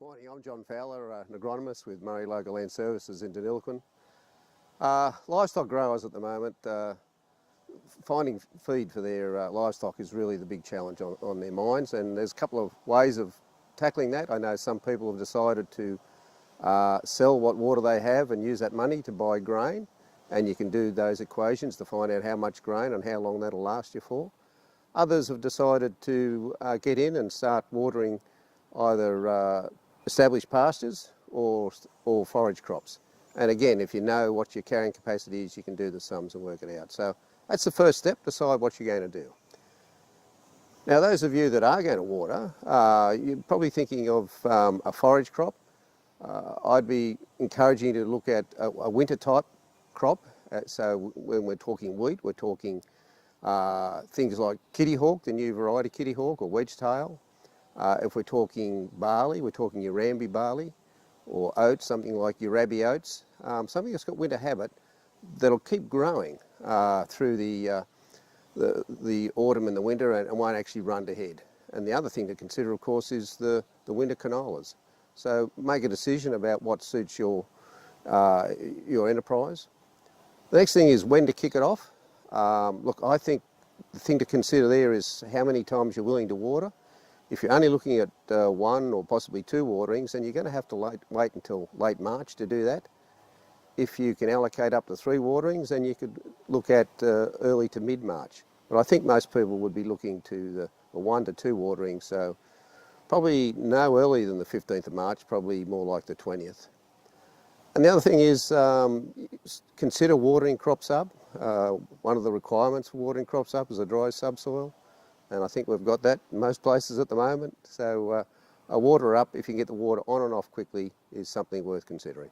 Morning, I'm John Fowler, an agronomist with Murray Local Land Services in Deniliquin. Livestock growers at the moment, finding feed for their livestock is really the big challenge on their minds, and there's a couple of ways of tackling that. I know some people have decided to sell what water they have and use that money to buy grain, and you can do those equations to find out how much grain and how long that'll last you for. Others have decided to get in and start watering either established pastures or forage crops. And again, if you know what your carrying capacity is, you can do the sums and work it out. So that's the first step, decide what you're going to do. Now, those of you that are going to water, you're probably thinking of a forage crop. I'd be encouraging you to look at a winter type crop. So when we're talking wheat, we're talking things like kitty hawk, the new variety kitty hawk, or wedgetail. If we're talking barley, we're talking your Ramby barley, or oats, something like your Rabi oats, something that's got winter habit that'll keep growing through the autumn and the winter and won't actually run to head. And the other thing to consider, of course, is the winter canolas. So make a decision about what suits your enterprise. The next thing is when to kick it off. Look, I think the thing to consider there is how many times you're willing to water. If you're only looking at one or possibly two waterings, then you're going to have to wait until late March to do that. If you can allocate up to 3 waterings, then you could look at early to mid-March. But I think most people would be looking to the 1 to 2 waterings, so probably no earlier than the 15th of March, probably more like the 20th. And the other thing is consider watering crop sub. One of the requirements for watering crop sub is a dry subsoil. And I think we've got that in most places at the moment. So a water up, if you can get the water on and off quickly, is something worth considering.